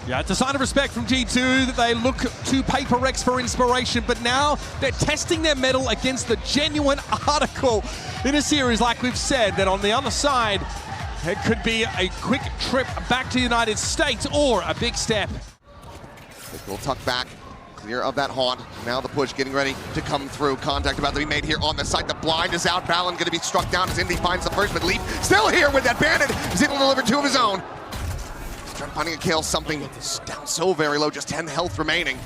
Yeah, it's a sign of respect from G2 that they look to Paper Rex for inspiration, but now they're testing their mettle against the genuine article in a series, like we've said, that on the other side, it could be a quick trip back to the United States or a big step. We'll tuck back, clear of that haunt. Now the push getting ready to come through. Contact about to be made here on the site. The blind is out. Valen going to be struck down as Indy finds the first, but Leaf still here with that bandit. He's able to deliver two of his own. Finding a kill, something down so very low, just 10 health remaining.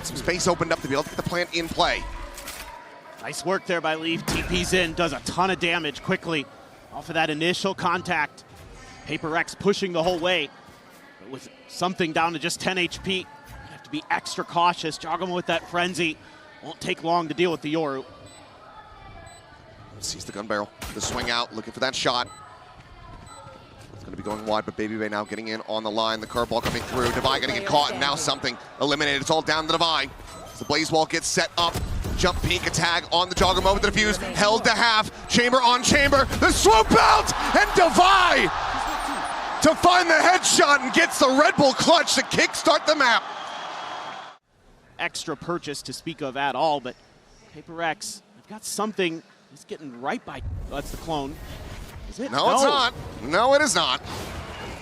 Some space opened up to be able to get the plant in play. Nice work there by Leaf. TP's in, does a ton of damage quickly off of that initial contact. Paper Rex pushing the whole way, but with something down to just 10 HP. You have to be extra cautious. Jogamo with that frenzy. Won't take long to deal with the Yoru. Sees the gun barrel, the swing out, looking for that shot. Going to be going wide, but Baby Bay now getting in on the line. The curveball coming through. Devi going to get caught, and now something eliminated. It's all down to Devi. The Blaze Wall gets set up. Jump peek, a tag on the Jogamo with the defuse. Held to half. Chamber on Chamber. The swoop out, and Devi to find the headshot and gets the Red Bull clutch to kickstart the map. Extra purchase to speak of at all, but Paper Rex, they've got something. He's getting right by. Oh, that's the clone. Is it? No, it's not. No, it is not.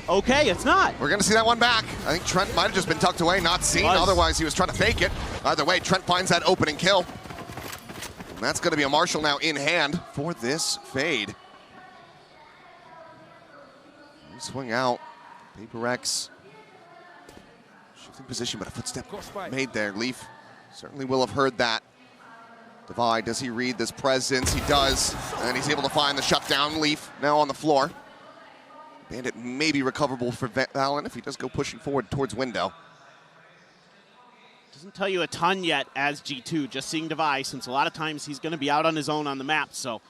Okay, it's not. We're going to see that one back. I think Trent might have just been tucked away, not seen. Otherwise, he was trying to fake it. Either way, Trent finds that opening kill. And that's going to be a Marshall now in hand for this fade. Swing out. Paper Rex. Shifting position, but a footstep made there. Leaf certainly will have heard that. Devi, does he read this presence? He does, and he's able to find the shutdown. Leaf now on the floor. Bandit may be recoverable for Valen if he does go pushing forward towards window. Doesn't tell you a ton yet as G2, just seeing Devi, since a lot of times he's going to be out on his own on the map, so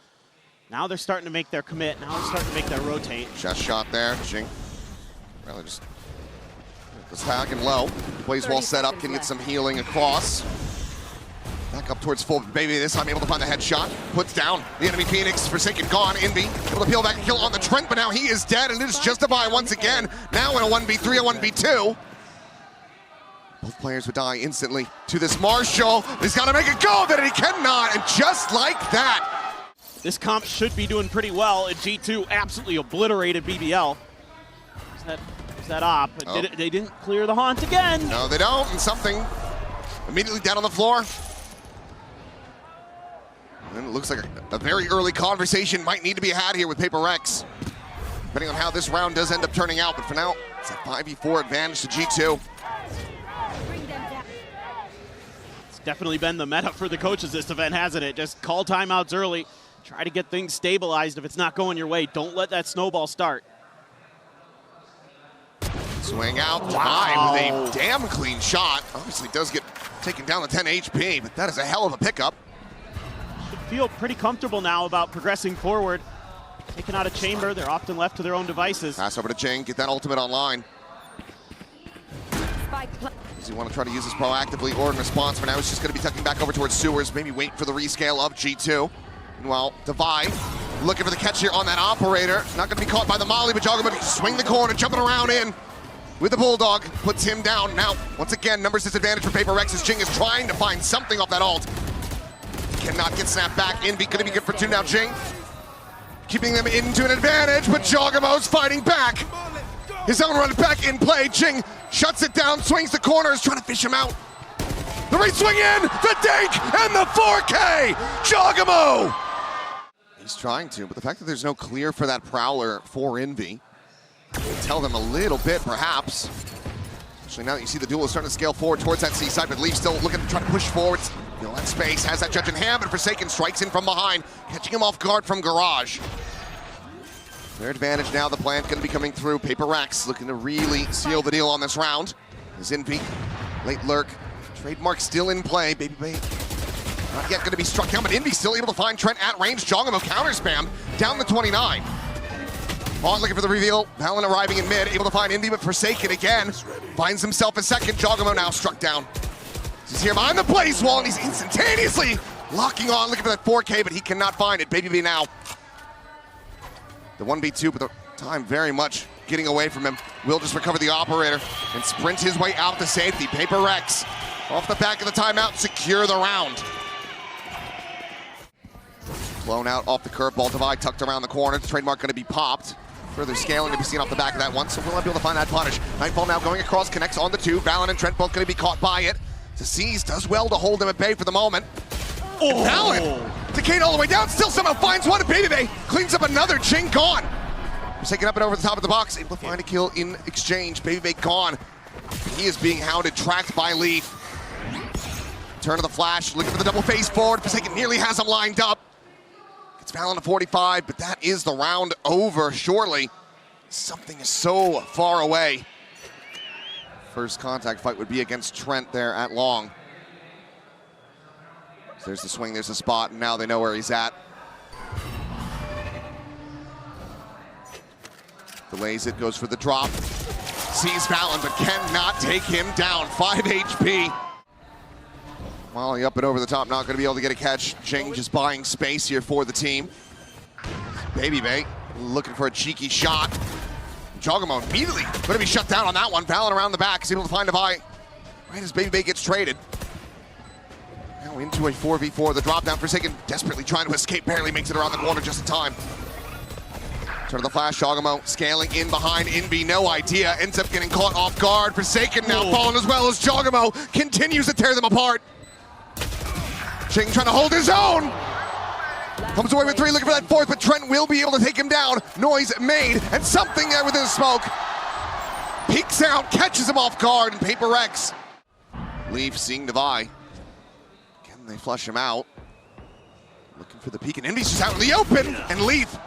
now they're starting to make their commit, now they're starting to make their rotate. Chest shot there, Jing. Really just tagging low. Blaze Wall set up, can get some healing across. Back up towards full. Baby this time able to find the headshot. Puts down the enemy Phoenix. Forsaken gone. Envy able to peel back and kill on the Trent, but now he is dead, and it is just Devi once again. Now in a 1v3, a 1v2. Both players would die instantly to this Marshall. He's got to make a go of it, and he cannot. And just like that. This comp should be doing pretty well, and G2 absolutely obliterated BBL. Is that op? Oh. They didn't clear the haunt again. No, they don't, and something immediately down on the floor. And it looks like a very early conversation might need to be had here with Paper Rex, depending on how this round does end up turning out. But for now, it's a 5v4 advantage to G2. It's definitely been the meta for the coaches this event, hasn't it? Just call timeouts early, try to get things stabilized. If it's not going your way, don't let that snowball start. Swing out, wow. Devi with a damn clean shot. Obviously does get taken down to 10 HP, but that is a hell of a pickup. Feel pretty comfortable now about progressing forward. Taken out of Chamber, they're often left to their own devices. Pass over to Jing, get that ultimate online. Does he want to try to use this proactively or in response? For now, he's just going to be tucking back over towards Sewers, maybe wait for the rescale of G2. Meanwhile, Devi looking for the catch here on that operator. Not going to be caught by the Molly, but Jogamo can swing the corner, jumping around in with the Bulldog, puts him down. Now, once again, numbers disadvantage for Paper Rex as Jing is trying to find something off that ult. Cannot get snapped back. Envy gonna be good for two now, Jing. Keeping them into an advantage, but Jogamo's fighting back. His own run back in play. Jing shuts it down, swings the corners, trying to fish him out. The re-swing in, the dink, and the 4K! Jogamo! He's trying to, but the fact that there's no clear for that Prowler for Envy will tell them a little bit, perhaps. Especially now that you see the duel is starting to scale forward towards that C side, but Leaf still looking to try to push forward. Feel that space, has that judge in hand, but Forsaken strikes in from behind, catching him off guard from Garage. Their advantage now, the plant going to be coming through. Paper Rex looking to really seal the deal on this round. Is Envy, late lurk, trademark still in play. Baby Bay not yet going to be struck down, but Envy still able to find Trent at range. Jogamo counter spam down to 29. Vaughn looking for the reveal. Valen arriving in mid, able to find Envy, but Forsaken again. Finds himself a second. Jogamo now struck down. He's here behind the Blaze Wall, and he's instantaneously locking on, looking for that 4K, but he cannot find it. Baby B now. The 1v2, but the time very much getting away from him. Will just recover the operator and sprint his way out to safety. Paper Rex off the back of the timeout, secure the round. Blown out off the curveball. Divide tucked around the corner. The trademark going to be popped. Further scaling to be seen off the back of that one, so we'll not be able to find that punish. Nightfall now going across, connects on the two. Valen and Trent both going to be caught by it. Seize does well to hold him at bay for the moment. Oh! Valen, decayed all the way down, still somehow finds one, and Baby cleans up another. Ching gone. Taking up and over the top of the box, able to find a kill in exchange. Baby gone. He is being hounded, tracked by Leaf. Turn of the flash, looking for the double face forward. Forsaken nearly has him lined up. It's Valen to 45, but that is the round over, surely. Something is so far away. First contact fight would be against Trent there at long. So there's the swing, there's the spot, and now they know where he's at. Delays it, goes for the drop. Sees Valen, but cannot take him down. 5 HP. Molly up and over the top, not going to be able to get a catch. Jing just buying space here for the team. Baby looking for a cheeky shot. Jogamo immediately going to be shut down on that one. Valen around the back is able to find Divide right as Baby gets traded. Now into a 4v4. The drop down. Forsaken desperately trying to escape, barely makes it around the corner just in time. Turn of the flash, Jogamo scaling in behind Inby, no idea, ends up getting caught off guard. Forsaken now falling as well as Jogamo continues to tear them apart. Ching trying to hold his own. Comes away with 3, looking for that 4th, but Trent will be able to take him down. Noise made, and something there within the smoke. Peeks out, catches him off guard, and Paper Rex. Leaf seeing Divide. Can they flush him out? Looking for the peek, and Inby's just out in the open, and Leaf.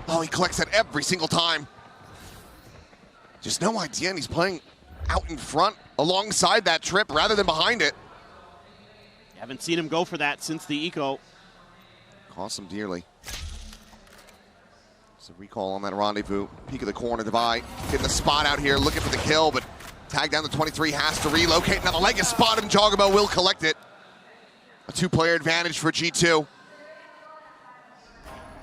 Oh, he collects that every single time. Just no idea, and he's playing out in front alongside that trip rather than behind it. Haven't seen him go for that since the eco. Cost him dearly. So recall on that rendezvous. Peek of the corner, Divide getting the spot out here, looking for the kill, but tag down the 23, has to relocate. Now the leg is spotted, and Jogamo will collect it. A 2-player advantage for G2.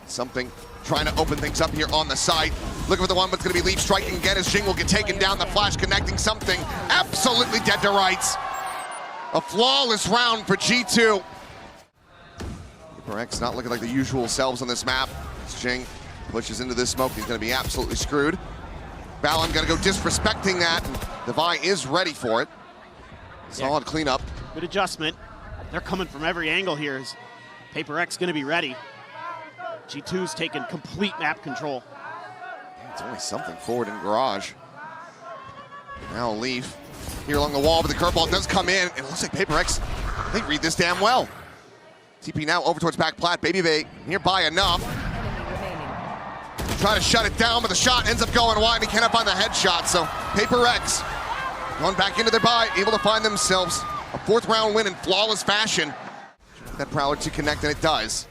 Something trying to open things up here on the site. Looking for the one, but it's going to be Leaf striking again as Jing will get taken down. The flash connecting, something absolutely dead to rights. A flawless round for G2. Paper X not looking like the usual selves on this map. As Jing pushes into this smoke, he's going to be absolutely screwed. Valen going to go disrespecting that. Divide is ready for it. Solid cleanup. Good adjustment. They're coming from every angle here. Is Paper X going to be ready? G2's taking complete map control. It's only something forward in garage. Now Leaf here along the wall, but the curveball does come in, and it looks like Paper X, they read this damn well. TP now over towards back plat. Baby nearby enough. Try to shut it down, but the shot ends up going wide. He cannot find the headshot, so Paper X going back into their buy, able to find themselves a 4th round win in flawless fashion. That Prowler to connect, and it does.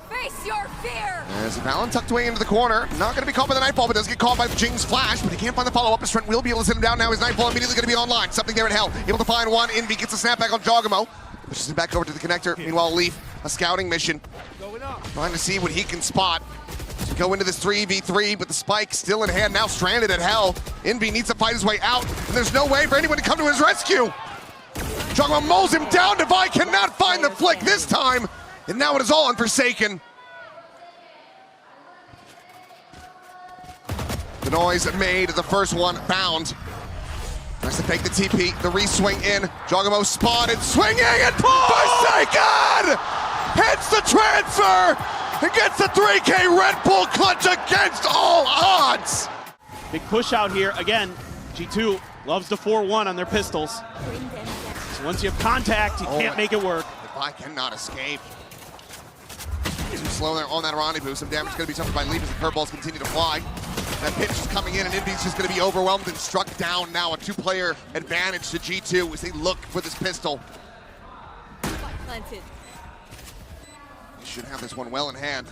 Face your fear! As Valen tucked away into the corner, not going to be caught by the Nightfall, but does get caught by Jing's flash, but he can't find the follow-up, as Trent will be able to sit him down now. His Nightfall immediately going to be online. Something there in hell, able to find one. Inby gets a snapback on Jogamo, pushes him back over to the connector. Meanwhile, Leaf, a scouting mission, trying to see what he can spot. To go into this 3v3, but the spike still in hand, now stranded at hell. Inby needs to fight his way out, and there's no way for anyone to come to his rescue. Jogamo mows him down. Divide cannot find the flick this time, and now it is all on Forsaken. The noise made, the first one bound. Tries to fake the TP, the re-swing in. Jogamo spotted, swinging, and Forsaken hits the transfer and gets the 3K Red Bull clutch against all odds. Big push out here. Again, G2 loves to 4-1 on their pistols. So once you have contact, you can't make it work. Divide cannot escape. Too slow there on that rendezvous. Some damage is going to be suffered by Leaf as the curveballs continue to fly. That pitch is coming in, and Indy's just going to be overwhelmed and struck down now. A 2-player advantage to G2 as they look for this pistol. Planted. They should have this one well in hand.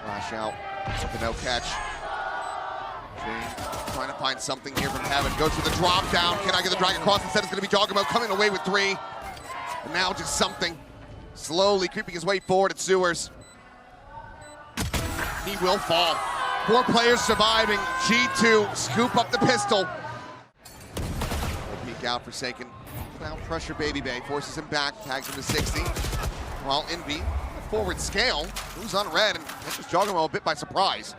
Flash out, with a no catch. Jing trying to find something here from heaven. Goes for the drop down. Can I get the drag across? Instead, it's going to be Jogamo coming away with 3. And now just something slowly creeping his way forward at Sewers. he will fall. 4 players surviving. G2 scoop up the pistol. Peek out, Forsaken. Now pressure Baby Bay, forces him back, tags him to 60. While Envy, forward scale, moves on red and catches Jogamo a bit by surprise.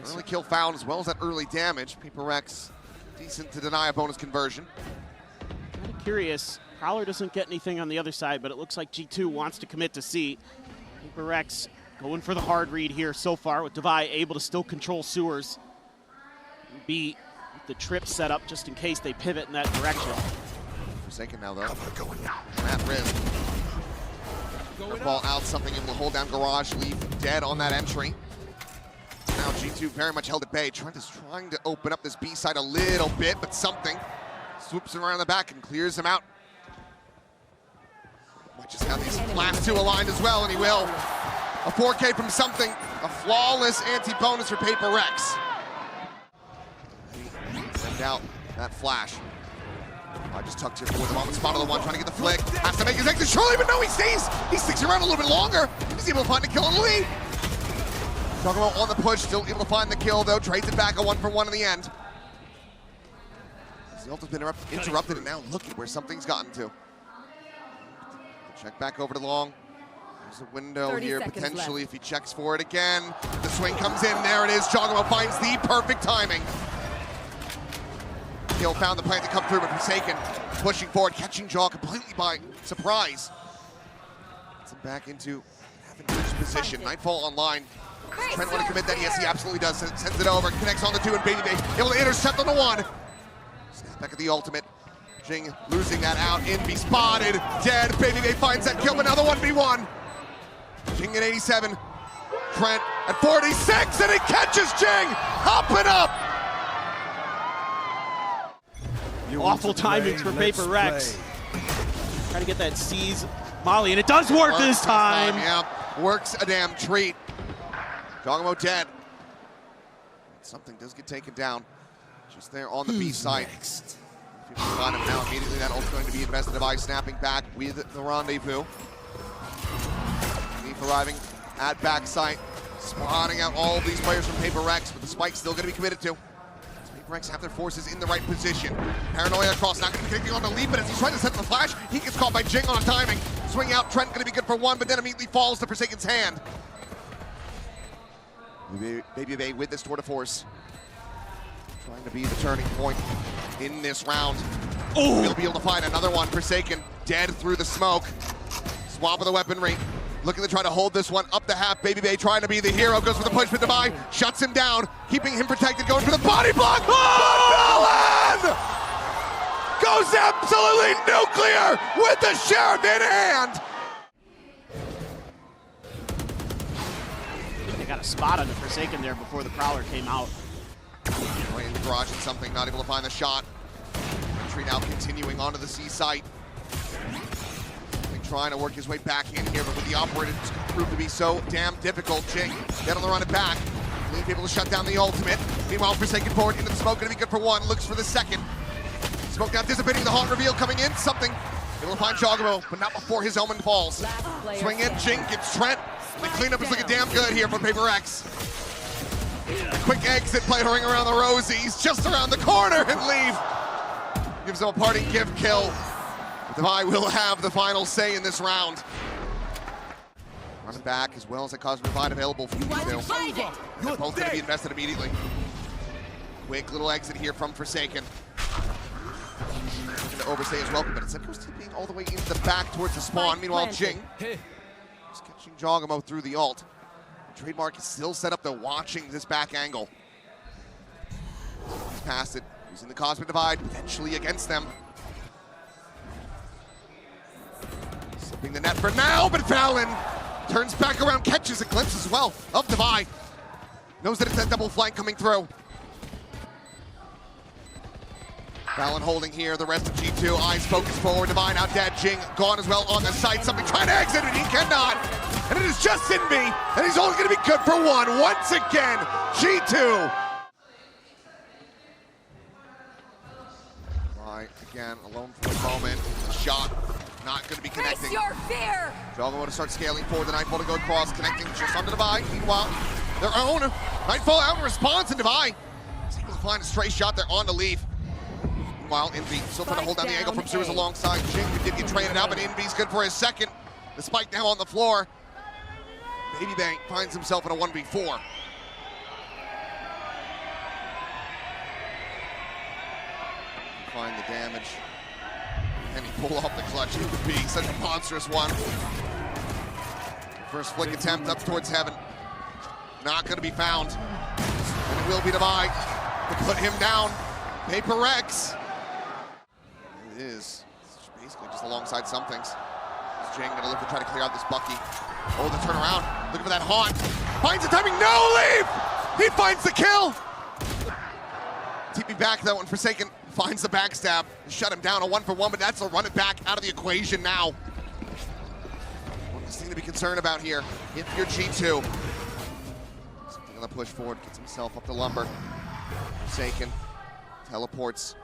Early kill found as well as that early damage. Paper Rex, decent to deny a bonus conversion. Kind of curious. Prowler doesn't get anything on the other side, but it looks like G2 wants to commit to C. Paper Rex going for the hard read here so far, with Devi able to still control sewers. B with the trip set up just in case they pivot in that direction. Forsaken now though. At risk. Ball out, something able to hold down Garage, leave dead on that entry. Now G2 very much held at bay. Trent is trying to open up this B side a little bit, but something swoops him around the back and clears him out. Might just have these last 2 aligned as well, and he will. A 4K from something, a flawless anti-bonus for Paper Rex. Send out that flash. I just tucked here for him on the spot of the one, trying to get the flick. Has to make his exit surely, but no, he stays. He sticks around a little bit longer. He's able to find the kill on the lead. Talking about on the push, still able to find the kill though. Trades it back a 1-for-1 in the end. The ult has been interrupted, and now look at where something's gotten to. Check back over to Long. There's a window here potentially if he checks for it again. The swing comes in, there it is. Jogamo finds the perfect timing. Kill found the plan to come through, but Forsaken pushing forward, catching Jaw completely by surprise. Gets him back into advantageous position. Nightfall online. Trent want to commit that? Yes, he absolutely does. Sends it over, connects on the 2, and Baby Bay able to intercept on the 1. Snap back at the ultimate. Jing losing that out. Envy spotted, dead. Baby Bay finds that kill, but now the 1v1. Jing at 87. Trent at 46, and he catches Jing, hopping up. Awful timings for Paper Rex. Trying to get that seize Molly, and it does work this time. Yeah, works a damn treat. Jogamo dead. Something does get taken down. Just there on the B side. If you can find him now, immediately that ult's going to be invested by snapping back with the rendezvous. Leaf arriving at backside, spawning out all of these players from Paper Rex, but the spike's still going to be committed to. Paper Rex have their forces in the right position. Paranoia across, not going to be connecting on the lead, but as he's trying to set the flash, he gets caught by Jing on timing. Swing out, Trent going to be good for 1, but then immediately falls to Forsaken's hand. Baby Bay with this tour de force. Trying to be the turning point in this round. Oh! He'll be able to find another one. Forsaken dead through the smoke. Swap of the weaponry. Looking to try to hold this one up the half. Baby Bay trying to be the hero. Goes for the push, but Devi shuts him down. Keeping him protected. Going for the body block. Oh! But Valen goes absolutely nuclear with the sheriff in hand. Got a spot on the Forsaken there before the Prowler came out. Right in the garage and something, not able to find the shot. Entry now continuing onto the C site. Trying to work his way back in here, but with the operator, it's going to prove to be so damn difficult. Jing, get on the run it back. Leave able to shut down the ultimate. Meanwhile, Forsaken forward into the smoke, going to be good for 1. Looks for the second. Smoke now dissipating, the haunt reveal coming in. Something able to find Jogamo, but not before his omen falls. Swing in, Jing gets Trent. The cleanup is looking damn good here for Paper Rex. A quick exit play to ring around the rosies, just around the corner and leave. Gives him a parting gift kill. Devi will have the final say in this round. Running back as well as a Cosmic Divide available for G2. They're both going to be invested immediately. Quick little exit here from Forsaken. Looking to overstay his welcome, but it's goes to being all the way into the back towards the spawn. Meanwhile, Jing is catching Jogamo through the ult. Trademark is still set up to watching this back angle. He's past it, using the Cosmic Divide, potentially against them. Slipping the net for now, but Valen turns back around, catches a glimpse as well of Devi. Knows that it's that double flank coming through. Valen holding here, the rest of G2, eyes focused forward, Devi now dead, Jing gone as well on the side, something trying to exit and he cannot. And it is just Envy, and he's only gonna be good for 1, once again, G2. Devi again, alone for the moment, shot not going to be Face connecting. your fear! Jogamo to start scaling forward, the Nightfall to go across, connecting just under Divide. Meanwhile, their own Nightfall out in response, and Divide is able to find a stray shot there on the leaf. Meanwhile, Envy still trying to hold down the angle from Sewers alongside Jing, who did get traded out, but Envy's good for his second. The spike now on the floor. Baby Bang finds himself in a 1v4. Find the damage. And he pull off the clutch. It would be such a monstrous one. First flick attempt up towards heaven. Not going to be found. And it will be Divide to put him down. Paper Rex. It is basically just alongside some things. Jang going to look to try to clear out this Bucky. Oh, the turnaround. Looking for that haunt. Finds the timing. No leave! He finds the kill. TP back though, and Forsaken finds the backstab. Shut him down, a 1-for-1, but that's a run it back out of the equation now. One last thing to be concerned about here. If you're G2. Something on the push forward, gets himself up to Lumber. Forsaken teleports.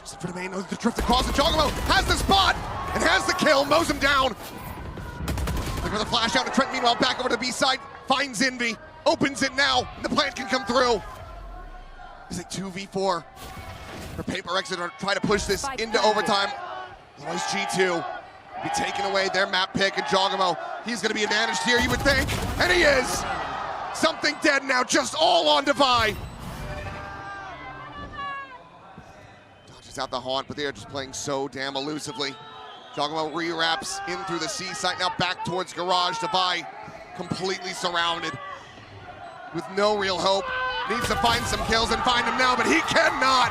Just in front of main, the drift across, and Jogamo has the spot and has the kill, mows him down. Looking for the flash out, and Trent meanwhile back over to the B side, finds Envy, opens it now, and the plant can come through. It's a 2v4 for Paper X to try to push this into overtime. Otherwise G2 be taking away their map pick, and Jogamo, he's going to be advantaged here, you would think, and he is. Something dead now, just all on Divide. Dodges out the haunt, but they are just playing so damn elusively. Jogamo re-wraps in through the C site, now back towards Garage. Divide completely surrounded with no real hope. Needs to find some kills and find him now, but he cannot.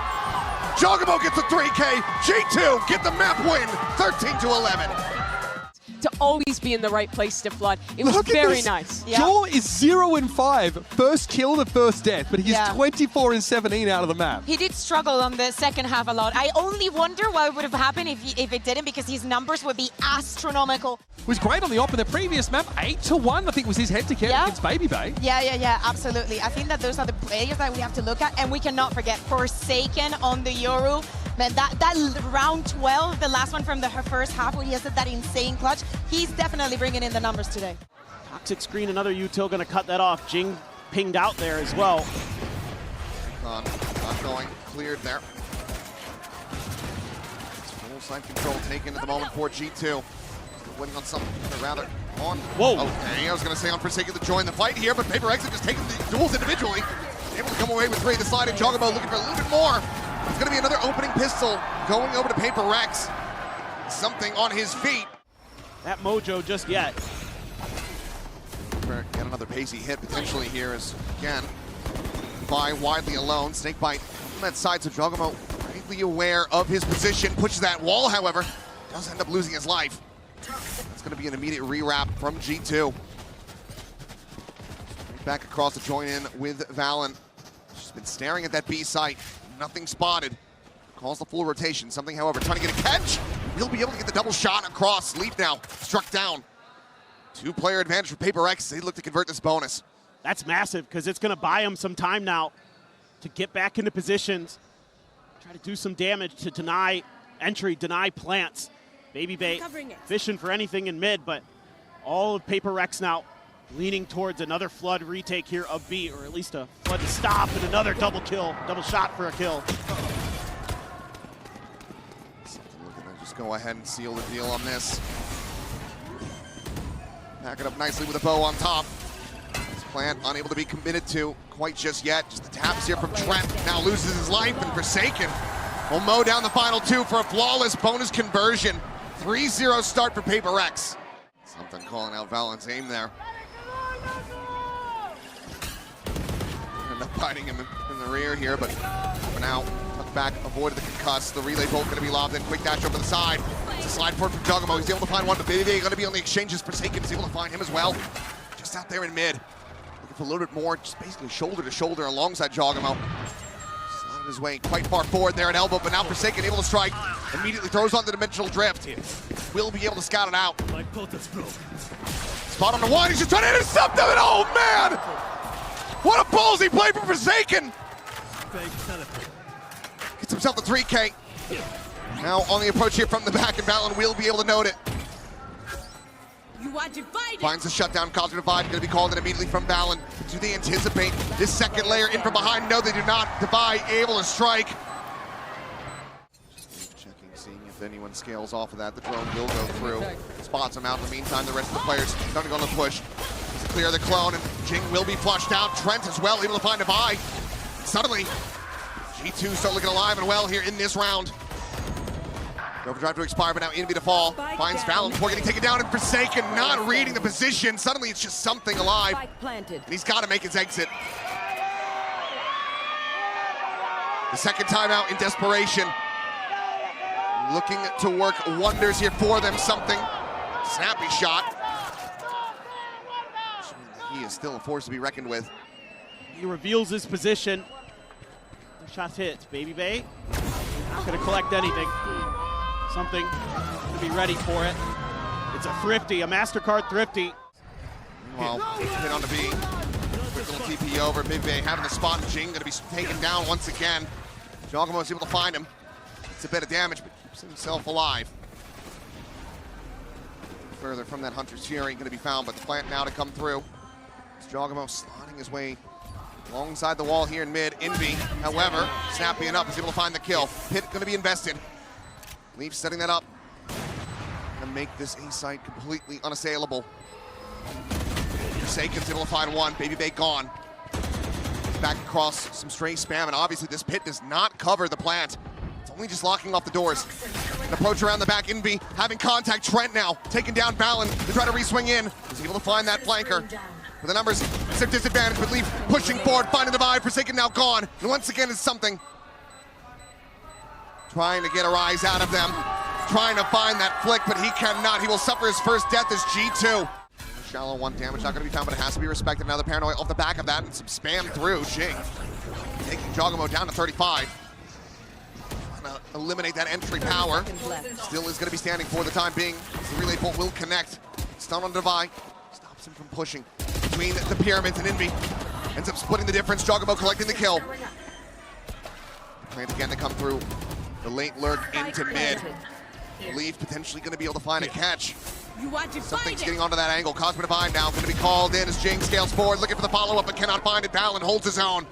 Jogamo gets a 3K. G2 get the map win, 13-11. To always be in the right place to flood. It was very nice. Yeah. Jaw is 0-5. First kill to first death, but he's 24-17 out of the map. He did struggle on the second half a lot. I only wonder what would have happened if it didn't, because his numbers would be astronomical. Was great on the op in the previous map. 8-1, I think, was his head-to-head against Baby Bay. Yeah, absolutely. I think that those are the players that we have to look at, and we cannot forget Forsaken on the Yoru. Man, that round 12, the last one from the first half, where he has that insane clutch, he's definitely bringing in the numbers today. Toxic screen, another util going to cut that off. Jing pinged out there as well. Not going, cleared there. Full side control taken at the moment for G2. Winning on something, or rather on. Whoa! Okay, I was going to say on Forsaken to join the fight here, but Paper X just taking the duels individually. Able to come away with 3. The slide, and Jogamo looking for a little bit more. It's going to be another opening pistol going over to Paper Rex. Something on his feet. That mojo just yet. Get another pacey hit potentially here as, again, Vi widely alone. Snakebite on that side, so Jogamo greatly aware of his position. Pushes that wall, however, does end up losing his life. It's going to be an immediate re-wrap from G2. Back across to join in with Valen. She's been staring at that B site. Nothing spotted. Calls the full rotation. Something, however, trying to get a catch. He'll be able to get the double shot across. Leaf now struck down. 2-player advantage for Paper X. They look to convert this bonus. That's massive, because it's going to buy him some time now to get back into positions, try to do some damage to deny entry, deny plants. Baby Bay fishing for anything in mid, but all of Paper Rex now leaning towards another flood retake here of B, or at least a flood to stop, and another double kill, double shot for a kill. Just go ahead and seal the deal on this. Pack it up nicely with a bow on top. This plant unable to be committed to quite just yet. Just the taps here from Trent. Now loses his life, and Forsaken will mow down the final 2 for a flawless bonus conversion. 3-0 start for Paper X. Something calling out Valen's aim there. End up biting him in the rear here, but for now, tucked back, avoided the concuss. The relay bolt going to be lobbed in. Quick dash over the side. It's a slide forward from Jogamo. He's able to find one, but Baby going to be on the exchanges. Forsaken is able to find him as well. Just out there in mid. Looking for a little bit more, just basically shoulder to shoulder alongside Jogamo. Sliding his way quite far forward there at elbow, but now Forsaken able to strike. Immediately throws on the dimensional drift. Will be able to scout it out. Spot on the one, he's just trying to intercept him, and oh man! What a ballsy play from Forsaken! Gets himself the 3K. Now on the approach here from the back, and Valen will be able to note it. You are divided. Finds the shutdown, Cosmic Divide, going to be called in immediately from Valen. Do they anticipate this second layer in from behind? No, they do not. Divide able to strike. Just checking, seeing if anyone scales off of that. The drone will go through. Spots him out. In the meantime, the rest of the players starting to go on the push. To clear the clone, and Jing will be flushed out. Trent as well, able to find Divide. Suddenly, G2 start looking alive and well here in this round. Overdrive to expire, but now Envy to fall. Finds Valen before getting taken down, and Forsaken not reading the position. Suddenly it's just something alive. And he's got to make his exit. The second timeout in desperation. Looking to work wonders here for them. Something. Snappy shot. He is still a force to be reckoned with. He reveals his position. The shot hits. Baby Bay not going to collect anything. Something to be ready for it. It's a thrifty, a MasterCard thrifty. Meanwhile, hit on the B. Quick little TP over. Big Bay having the spot. Jing going to be taken down once again. Jogamo is able to find him. It's a bit of damage, but keeps himself alive. Further from that Hunter's Fury going to be found, but the plant now to come through. Jogamo sliding his way alongside the wall here in mid. Envy, however, snappy enough, is able to find the kill. Pit going to be invested. Leaf setting that up and make this A site completely unassailable. Forsaken's able to find one. Baby Bay gone. Back across some stray spam, and obviously this pit does not cover the plant. It's only just locking off the doors. An approach around the back. Envy having contact. Trent now taking down Valen to try to re-swing in. He's able to find that flanker. With the numbers, it's their disadvantage, but Leaf pushing forward, finding the Divide. Forsaken now gone. And once again, it's something. Trying to get a rise out of them. Trying to find that flick, but he cannot. He will suffer his first death as G2. Shallow one damage, not going to be found, but it has to be respected. Now the paranoia off the back of that, and some spam through. Jing taking Jogamo down to 35. Trying to eliminate that entry power. Still is going to be standing for the time being. The relay bolt will connect. Stun on Divide. Stops him from pushing between the pyramids, and Envy ends up splitting the difference. Jogamo collecting the kill. Plant again to come through. The late lurk into mid. Leaf potentially going to be able to find a catch. Something's getting onto that angle. Cosmic Divide now going to be called in as Jing scales forward, looking for the follow-up, but cannot find it. Valen holds his own.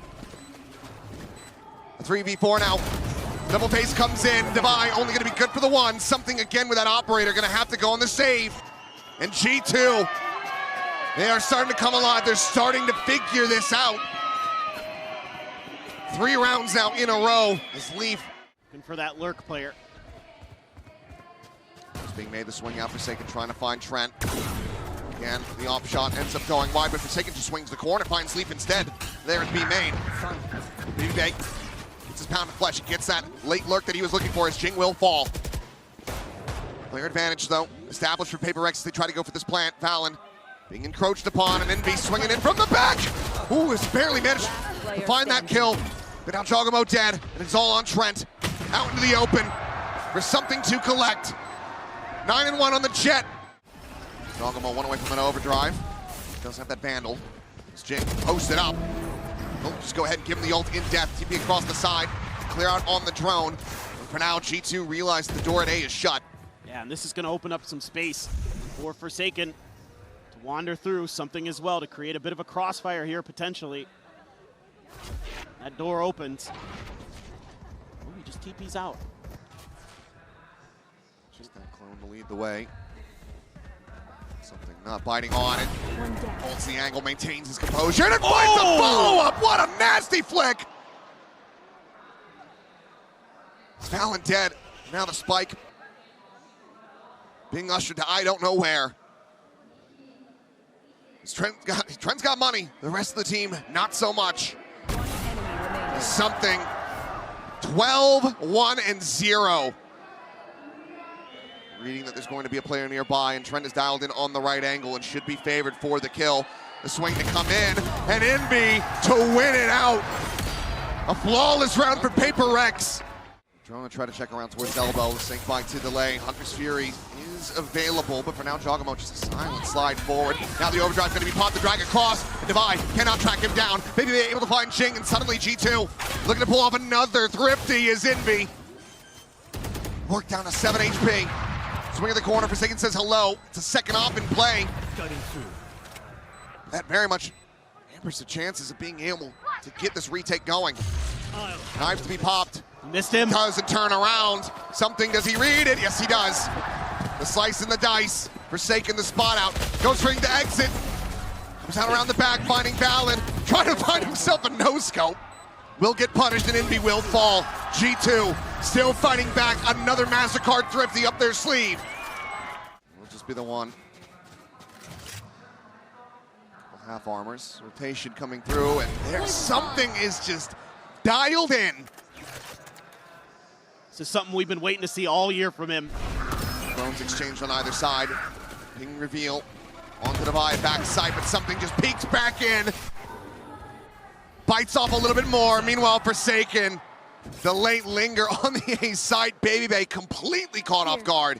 A 3v4 now. Double face comes in. Divide only going to be good for the one. Something again with that operator going to have to go on the save. And G2, they are starting to come alive. They're starting to figure this out. 3 rounds now in a row as Leaf For that lurk player. It's being made the swing out. Forsaken trying to find Trent. Again, the off shot ends up going wide, but Forsaken just swings the corner, finds Leaf instead. There is B main. Baby Bay gets his pound of flesh. He gets that late lurk that he was looking for as Jing will fall. Player advantage though, established for Paper Rex as they try to go for this plant. Valen being encroached upon, and Envy swinging in from the back. Ooh, has barely managed to find that kill. But now Jogamo dead, and it's all on Trent. Out into the open for something to collect. 9-1 on the Jet. Jogamo one away from an overdrive. Does have that Vandal. It's Jing posted up. He'll just go ahead and give him the ult in depth. TP across the side. Clear out on the drone. And for now, G2 realized the door at A is shut. Yeah, and this is going to open up some space for Forsaken to wander through something as well to create a bit of a crossfire here potentially. That door opens. Oh, he just TP's out. Just that clone to lead the way. Something not biting on it. Holds the angle, maintains his composure, and finds the follow-up! What a nasty flick! Valen dead. Now the spike being ushered to I don't know where. Trent's got money. The rest of the team, not so much. Something 12-1-0. Reading that there's going to be a player nearby, and Trent is dialed in on the right angle and should be favored for the kill. The swing to come in, and Envy to win it out. A flawless round for Paper Rex. Drone to try to check around towards elbow. Sync by to delay. Hunter's Fury is available, but for now, Jogamo just a silent slide forward. Now the overdrive going to be popped, the drag across. Divide cannot track him down. Maybe they're able to find Jing, and suddenly G2 looking to pull off another thrifty is Envy. Work down to 7 HP. Swing of the corner, Forsaken says hello. It's a second op in play. That very much hampers the chances of being able to get this retake going. Knives to be popped. Missed him. Doesn't turn around. Something, does he read it? Yes, he does. The slice and the dice. Forsaken the spot out. Goes for the exit. Comes out around the back, finding Valen. Trying to find himself a no-scope. Will get punished and Envy will fall. G2 still fighting back. Another MasterCard Thrifty up their sleeve. Will just be the one. Half armors. Rotation coming through, and there's something is just dialed in. This is something we've been waiting to see all year from him. Drones exchanged on either side. Ping reveal onto the backside, but something just peeks back in. Bites off a little bit more. Meanwhile, Forsaken, the late linger on the A side. Baby Bay completely caught off guard.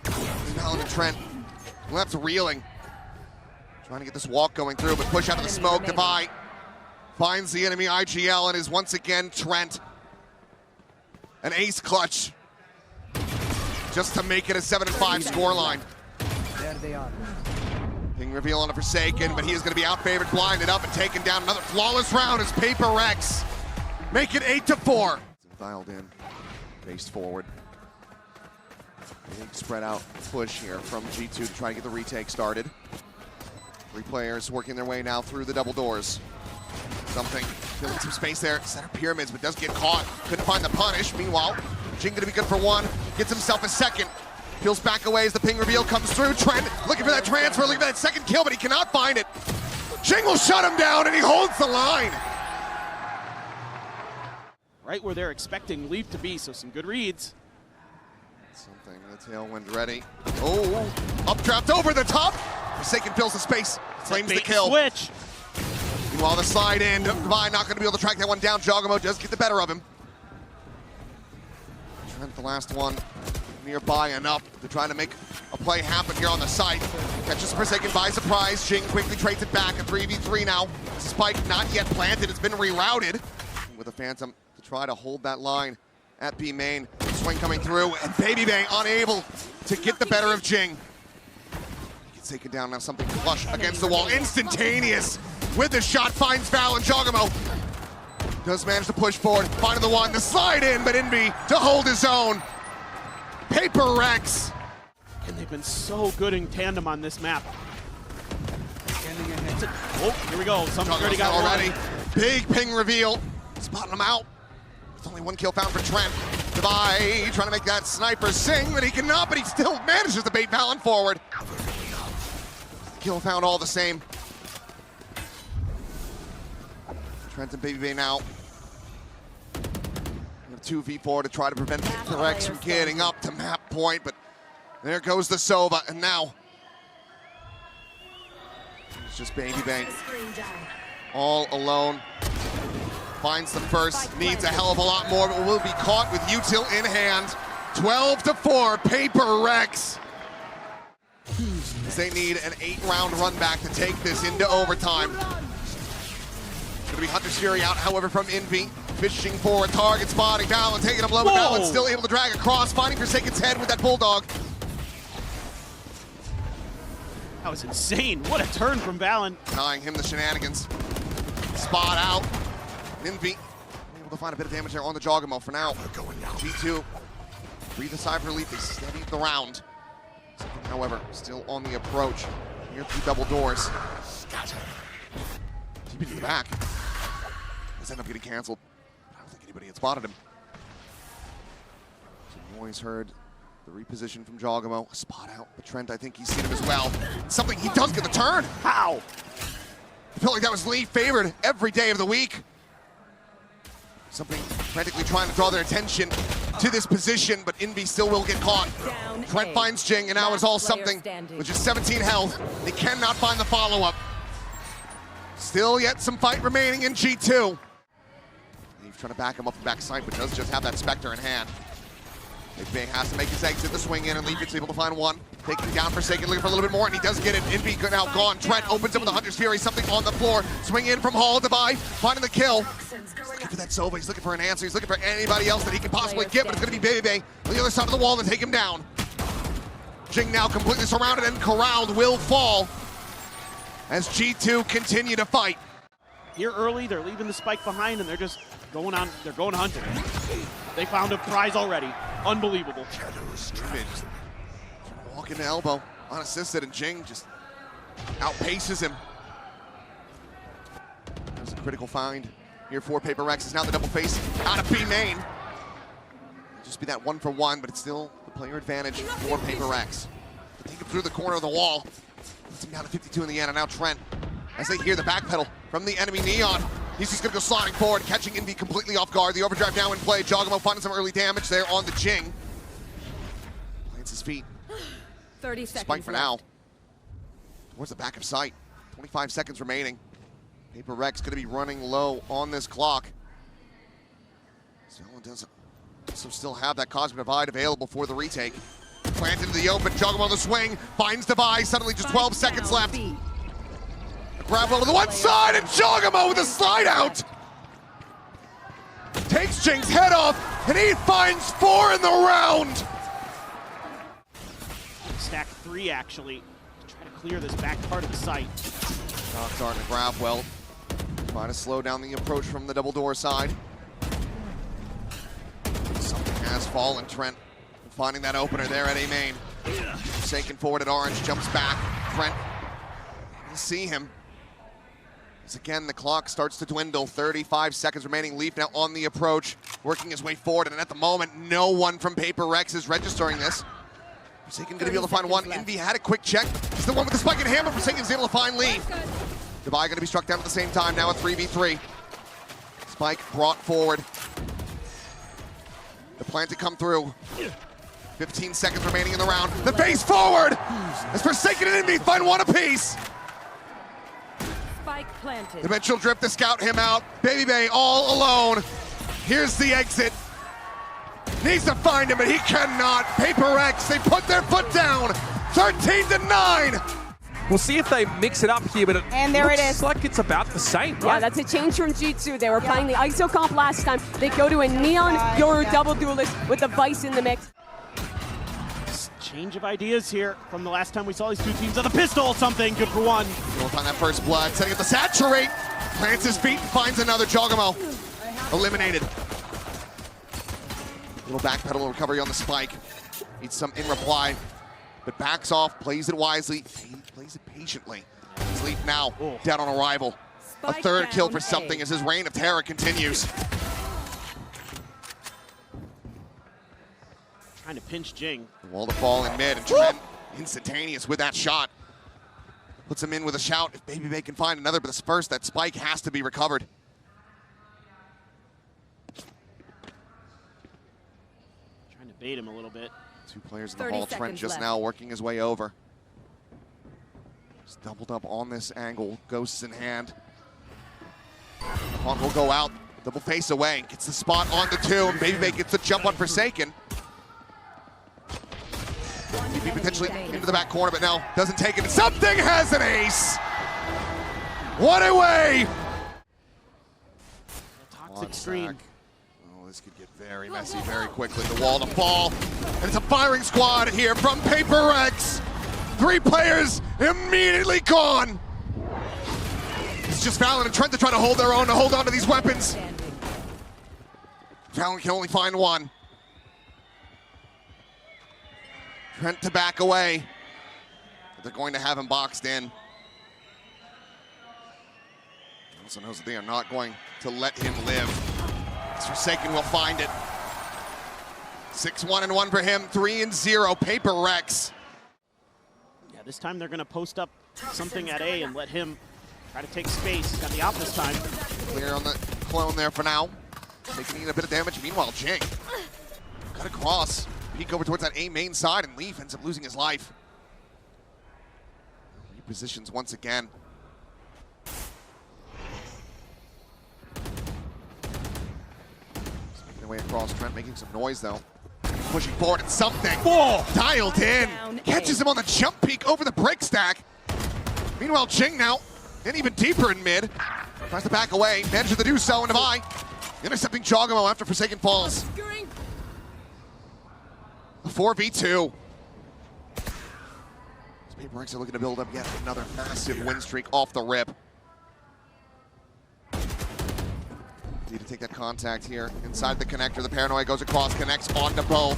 Valen and Trent left reeling. Trying to get this walk going through, but push out of the smoke. Devi finds the enemy IGL and is once again Trent. An ace clutch just to make it a 7-5 scoreline. There they are. Ping reveal on a Forsaken, but he is going to be out-favored, blinded up, and taken down. Another flawless round as Paper Rex make it 8-4. Dialed in, faced forward. Big spread out push here from G2 to try to get the retake started. 3 players working their way now through the double doors. Something, filling some space there, center pyramids, but does get caught. Couldn't find the punish. Meanwhile, Jing gonna be good for 1, gets himself a second. Peels back away as the ping reveal comes through. Trent looking for that transfer, looking for that second kill, but he cannot find it. Jing will shut him down, and he holds the line. Right where they're expecting Leaf to be, so some good reads. Something, the tailwind ready. Oh, updraft over the top. Forsaken fills the space, claims the kill. Switch. Meanwhile, the slide in, Devi not going to be able to track that one down. Jogamo does get the better of him. Trent, the last one, nearby enough to try to make a play happen here on the site. Catches Forsaken by surprise. Jing quickly trades it back. A 3v3 now. Spike not yet planted. It's been rerouted with a Phantom to try to hold that line at B main. Swing coming through, and Baby Bang unable to get the better of Jing. Gets taken down now. Something flush against the wall. Instantaneous with the shot. Finds Valen. Jogamo does manage to push forward. Finding the one. The slide in, but Envy to hold his own. Paper Rex. And they've been so good in tandem on this map. Oh, here we go. Something's already got already. One. Big ping reveal. Spotting him out. It's only 1 kill found for Trent. Devi trying to make that sniper sing, but he cannot, but he still manages to bait Valen forward. Kill found all the same. Trent and Baby Bay now. 2v4 to try to prevent the Rex from getting up to map point, but there goes the Sova, and now it's just Baby Bang all alone. Finds the first, needs a hell of a lot more, but will be caught with util in hand. 12-4, Paper Rex. They need an 8-round run back to take this into overtime. It's gonna be Hunter's Fury out, however, from Envy. Fishing for a target, spotting Valen, taking him low, but Valen's still able to drag across, finding Forsaken's head with that Bulldog. That was insane. What a turn from Valen. Denying him the shenanigans. Spot out. Envy able to find a bit of damage there on the Jogamo for now. G2 breathe a sigh of relief. They steady the round. Something, however, still on the approach. Here through double doors. TP to the back. This ended up getting canceled. I don't think anybody had spotted him. Some noise heard. The reposition from Jogamo. Spot out. But Trent, I think he's seen him as well. Something, he does get the turn. How? I felt like that was Leaf favored every day of the week. Something frantically trying to draw their attention to this position, but Envy still will get caught. Trent finds Jing, and now it's all something with just 17 health. They cannot find the follow-up. Still yet some fight remaining in G2. He's trying to back him up the backside, but does just have that Spectre in hand. Big has to make his exit, the swing in, and Leaf is able to find one. Taking down Forsaken, looking for a little bit more, and he does get it. Envy now gone. Trent opens up with the Hunter's Fury, something on the floor. Swing in from Hall, Divide, finding the kill. He's looking for that Sova, he's looking for an answer, he's looking for anybody else that he can possibly get, but it's gonna be Baby on the other side of the wall to take him down. Jing now completely surrounded and corralled, will fall as G2 continue to fight. Here early, they're leaving the spike behind and they're just going on, they're going hunting. They found a prize already. Unbelievable. Walking to elbow, unassisted, and Jing just outpaces him. There's a critical find here for Paper Rex. Is now the double face out of B main. Just be that 1-for-1, but it's still the player advantage for Paper Rex. Take him through the corner of the wall. Puts him down to 52 in the end, and now Trent, as they hear the backpedal from the enemy Neon, he's just gonna go sliding forward, catching Envy completely off guard. The overdrive now in play. Jogamo finding some early damage there on the Jing. Plants his feet. 30 seconds Spike for left. now. Towards the back of sight. 25 seconds remaining. Paper Rex gonna be running low on this clock. Zella doesn't also still have that Cosmic Divide available for the retake. Planted into the open, Jogamo on the swing, finds Divide, suddenly just 12 seconds left. Grab over to the one side, and Jogamo with a slide out! Takes Jing's head off, and he finds 4 in the round! Stack 3 actually, to try to clear this back part of the site. Shock starting to grab well. Trying to slow down the approach from the double door side. Something has fallen. Trent finding that opener there at A main. Forsaken forward at orange, jumps back. Trent, you see him. As again, the clock starts to dwindle. 35 seconds remaining. Leaf now on the approach, working his way forward, and at the moment, no one from Paper Rex is registering this. Forsaken gonna be able to find one. Envy had a quick check. He's the one with the spike in hand, but Forsaken's able to find Leaf. Divide gonna be struck down at the same time, now a 3v3. Spike brought forward. The plant to come through. 15 seconds remaining in the round. The face forward! As Forsaken and Envy find one apiece. Spike planted. Dimensional Drift to scout him out. Baby Bay all alone. Here's the exit. Needs to find him, but he cannot. Paper Rex, they put their foot down. 13-9. We'll see if they mix it up here, but And there it looks is. like it's about the same, right? Yeah, that's a change from G2. They were playing the ISO comp last time. They go to a Neon Yoru double duelist with the Vice in the mix. Change of ideas here from the last time we saw these two teams on the pistol. Something good for one. We'll find that first blood, setting up the saturate. Plants his feet and finds another. Jogamo eliminated. Little backpedal recovery on the spike. Needs some in reply, but backs off, plays it wisely, plays it patiently. Sleep now, dead on arrival. A third kill for something as his reign of terror continues. Trying to pinch Jing. The wall to fall in mid, and Trent instantaneous with that shot. Puts him in with a shout if Baby Bay can find another, but first that spike has to be recovered. Trying to bait him a little bit. 2 players in the 30 hall. Trent seconds just left. now working his way over. Just doubled up on this angle, ghosts in hand. Haunt will go out, double face away, gets the spot on the 2, and Baby Bay gets the jump on Forsaken. Maybe potentially into the back corner, but no, doesn't take it. And something has an ace! What a way! Toxic screen. Oh, this could get very messy very quickly. The wall to fall, and it's a firing squad here from Paper Rex. 3 players immediately gone. It's just Valen and Trent to try to hold their own, to hold on to these weapons. Valen can only find one. Trent to back away, but they're going to have him boxed in. He also knows that they are not going to let him live. Forsaken will find it. 6-1-1 for him, 3-0, Paper Rex. Yeah, this time they're going to post up something at A and let him try to take space. He's got the op this time. Clear on the clone there for now. Taking a bit of damage. Meanwhile, Jing cut across. Peek over towards that A main side, and Leaf ends up losing his life. Repositions once again. Making their way across. Trent making some noise though. pushing forward and something. Whoa. Dialed in. Down Catches A. him on the jump peak over the brick stack. Meanwhile, Jing now in even deeper in mid. Tries to back away. Manages to do so, and Devi intercepting Jogamo after Forsaken falls. A 4v2. Paper Rex are looking to build up yet another massive win streak off the rip. Need to take that contact here inside the connector. The Paranoia goes across, connects onto both.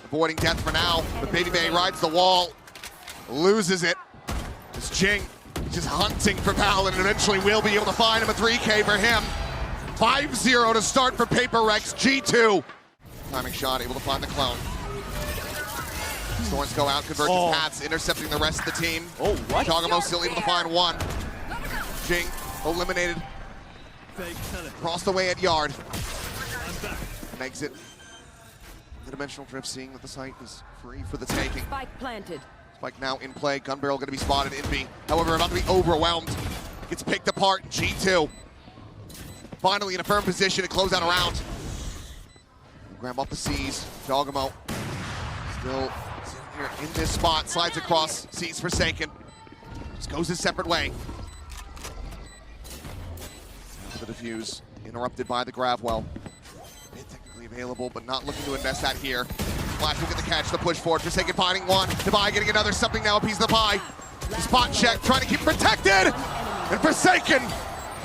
Avoiding death for now, but Baby Bay rides the wall, loses it. It's Jing just hunting for Val, and eventually will be able to find him. A 3K for him. 5-0 to start for Paper Rex. G2. Timing shot, able to find the clone. Storms go out, convergence paths, intercepting the rest of the team. Oh, what? Jogamo still able to find one. Jing eliminated. Across the way at Yard. An exit. The dimensional drift, seeing that the site is free for the taking. Spike planted. Spike now in play. Gun barrel going to be spotted. Envy, however, about to be overwhelmed. Gets picked apart. G2 finally in a firm position to close out a round. Grab off the C's. Jogamo still here in this spot. Slides across. Sees Forsaken. Just goes his separate way. The defuse interrupted by the Gravwell. Technically available, but not looking to invest that here. Flash will get the catch, the push forward. Forsaken finding one. Devi getting another. Something now, a piece of the pie. Spot check, trying to keep protected. And Forsaken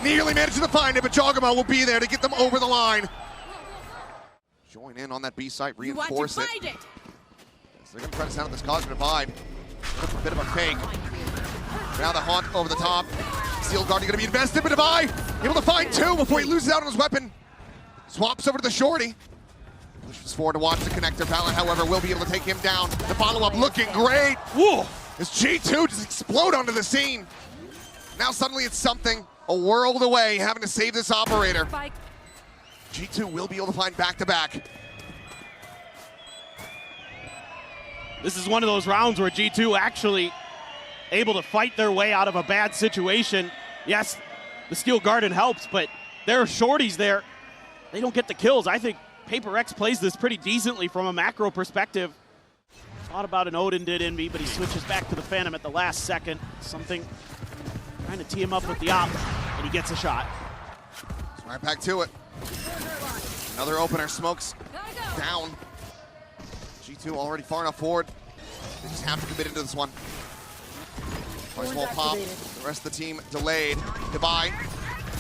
nearly manages to find it, but Jogamo will be there to get them over the line. Join in on that B site, reinforce it. So they're going to try to sound out this Cosmic Divide. A bit of a fake. Now the haunt over the top. Steel Guardian going to be invested, but Devi able to find two before he loses out on his weapon. Swaps over to the shorty. Pushes forward to watch the connector. Pallet, however, will be able to take him down. The follow-up looking great. Whoa! As G2 just explode onto the scene. Now suddenly it's something a world away, having to save this operator. G2 will be able to find back-to-back. This is one of those rounds where G2 actually able to fight their way out of a bad situation. Yes, the Steel Garden helps, but there are shorties there. They don't get the kills. I think Paper Rex plays this pretty decently from a macro perspective. Thought about an Odin did Envy, but he switches back to the Phantom at the last second. Something trying to tee him up with the op, and he gets a shot. Right back to it. Another opener, smokes down. G2 already far enough forward. They just have to commit into this one. Nice wall pop. The rest of the team delayed. Devi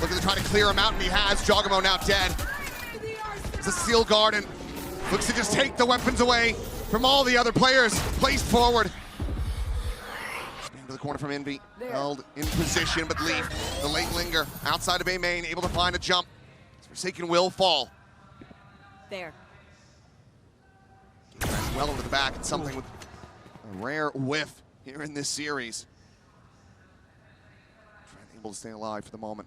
looking to try to clear him out, and he has. Jogamo now dead. It's a Steel Garden. Looks to just take the weapons away from all the other players. Placed forward. Into the corner from Envy. Held in position, but Leaf, the late linger, outside of A main, able to find a jump. Forsaken will fall. There. Well over the back, and something with a rare whiff here in this series. Able to stay alive for the moment.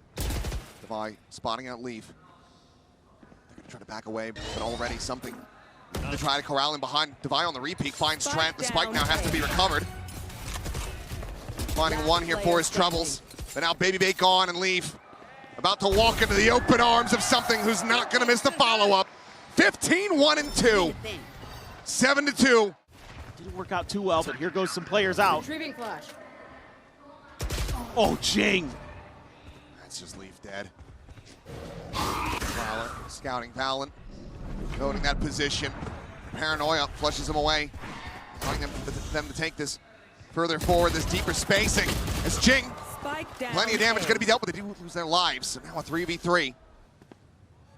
Devi spotting out Leaf. They're going to try to back away, but already something to try to corral him behind. Devi on the repeat finds Trent. The spike now has to be recovered. Finding one here for his troubles. But now Baby Bay gone, and Leaf about to walk into the open arms of something who's not going to miss the follow-up. 15-1-2. 7-2. Didn't work out too well, but here goes some players out. Retrieving flash. Oh, Jing. That's just Leaf dead. Valor scouting Valen. Noting that position. Paranoia flushes him away. Allowing them to take this further forward, this deeper spacing. As Jing, plenty of damage going to be dealt with. They do lose their lives. So now a 3v3.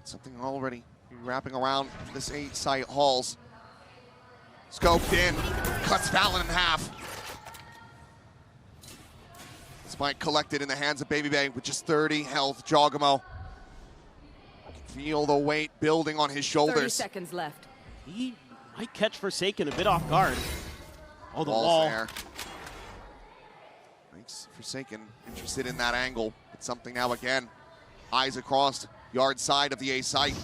Something already wrapping around this 8-site halls. Scoped in, cuts Valen in half. Spike collected in the hands of Baby Bay with just 30 health. Jogamo can feel the weight building on his shoulders. 30 seconds left. He might catch Forsaken a bit off guard. Oh, the Ball's wall. there. Makes Forsaken interested in that angle. But something now again. Eyes across yard side of the A site.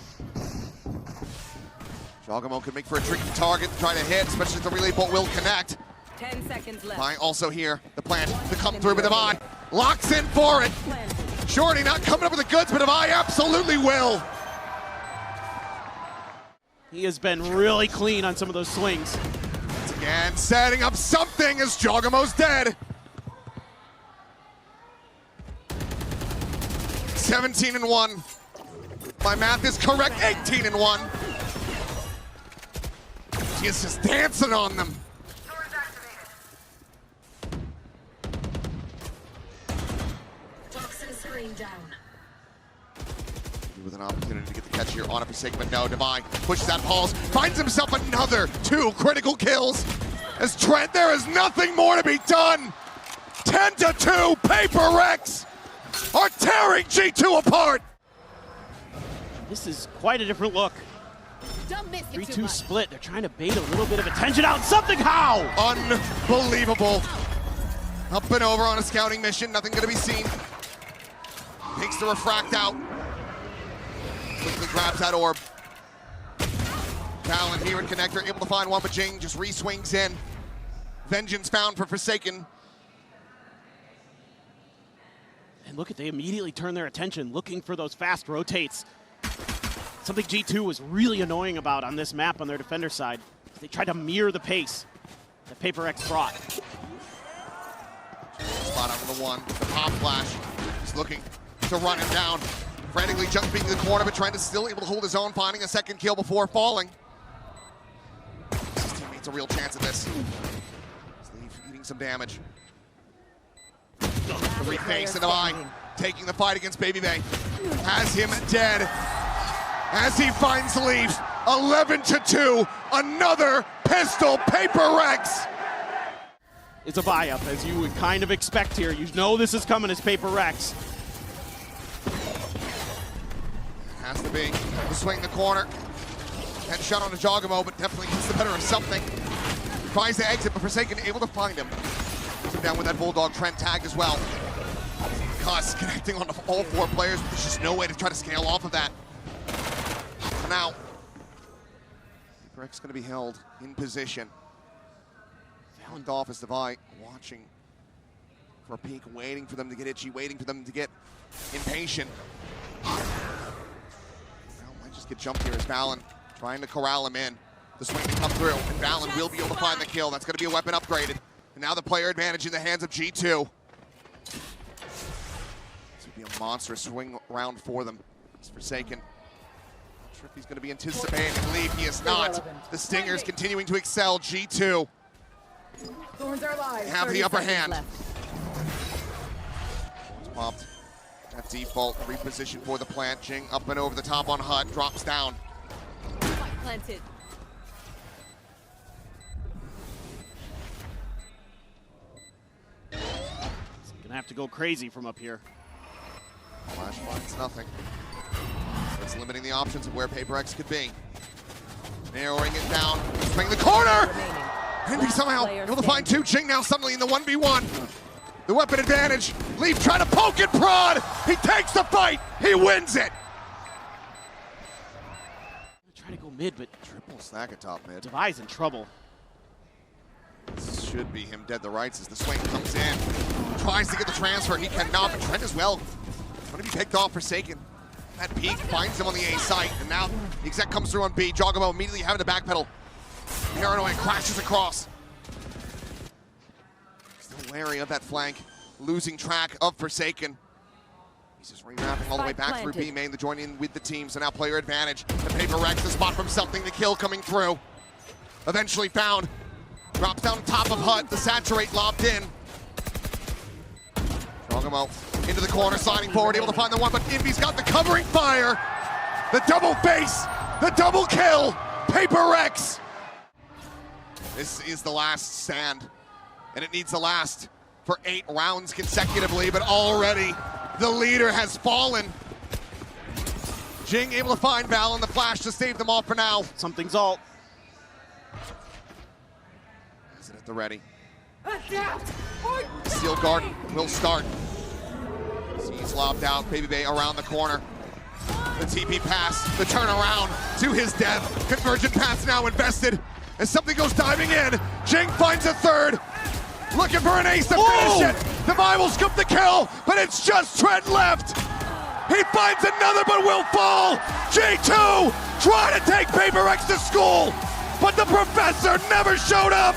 Jogamo could make for a tricky target to try to hit, especially if the relay bolt will connect. 10 seconds left. Devi also here, the plan to come through, but Devi locks in for it. Shorty not coming up with the goods, but Devi absolutely will. He has been really clean on some of those swings. Once again, setting up something as Jogamo's dead. 17-1. My math is correct, 18-1. She is just dancing on them. With an opportunity to get the catch here on a Forsaken, but no, Divine pushes out Pauls, finds himself another 2 critical kills. As Trent, there is nothing more to be done. 10-2, Paper Rex are tearing G2 apart. This is quite a different look. Don't miss it too 3-2 much. split. They're trying to bait a little bit of attention out. Something how? Unbelievable. Up and over on a scouting mission, nothing gonna be seen. Takes the refract out. Quickly grabs that orb. Talon here in connector, able to find one, but Jing just re-swings in. Vengeance found for Forsaken. And look at, they immediately turn their attention, looking for those fast rotates. Something G2 was really annoying about on this map on their defender side. They tried to mirror the pace that Paper Rex brought. Spot out on the one, the pop flash. He's looking to run him down. Frantically jumping to the corner, but trying to still able to hold his own, finding a second kill before falling. His teammate's a real chance at this. Sleeve eating some damage. The reface and Divine taking the fight against Baby Bay. Has him dead as he finds Leaf. 11-2, another pistol, Paper Rex. It's a buy-up, as you would kind of expect here. You know this is coming as Paper Rex. Has to be. To swing the corner. Headshot on the Jogamo, but definitely gets the better of something. Tries to exit, but Forsaken able to find him. Puts him down with that Bulldog. Trent tagged as well. Cuss connecting on all 4 players, but there's just no way to try to scale off of that. For now, Paper Rex going to be held in position. Found off as Divine, watching for a peek, waiting for them to get itchy, waiting for them to get impatient. Just get jumped here as Valen trying to corral him in. The swing to come through, and Valen will be able to find the kill. That's going to be a weapon upgraded. And now the player advantage in the hands of G2. This would be a monstrous swing round for them. It's Forsaken. Not sure if he's going to be anticipating and leave. He is not. The Stingers continuing to excel. G2 have the upper hand. It's popped. At default, reposition for the plant. Jing up and over the top on HUD, drops down. Planted. Gonna have to go crazy from up here. Flash finds nothing. It's limiting the options of where Paper Rex could be. Narrowing it down, swing the corner! And he somehow able to find 2. Jing now suddenly in the 1v1. The weapon advantage. Leaf trying to poke and prod. He takes the fight. He wins it. Try to go mid, but Triple stack atop mid. Devi's in trouble. This should be him dead to rights as the swing comes in. Tries to get the transfer. He cannot, but Trent as well. Going to be picked off, Forsaken. That peak finds him on the A site, and now the exec comes through on B. Jogamo immediately having to backpedal. Paranoid crashes across. Still wary of that flank, losing track of Forsaken. He's just rewrapping all the way back through B main to join in with the team, so now player advantage. The Paper Rex, the spot from something, the kill coming through. Eventually found. Drops down top of HUD, the saturate lobbed in. Jogamo into the corner, sliding forward, able to find the one, but Envy's got the covering fire. The double base, the double kill, Paper Rex. This is the last stand, and it needs to last for 8 rounds consecutively, but already the leader has fallen. Jing able to find Val and the flash to save them all for now. Something's alt. Is it at the ready? Steel guard will start. He's lobbed out, Baby Bay around the corner. The TP pass, the turnaround to his death. Convergent pass now invested. As something goes diving in, Jing finds a third. Looking for an ace to finish it. Divine will scoop the kill, but it's just Trent left. He finds another, but will fall. G2 try to take Paper Rex to school, but the professor never showed up.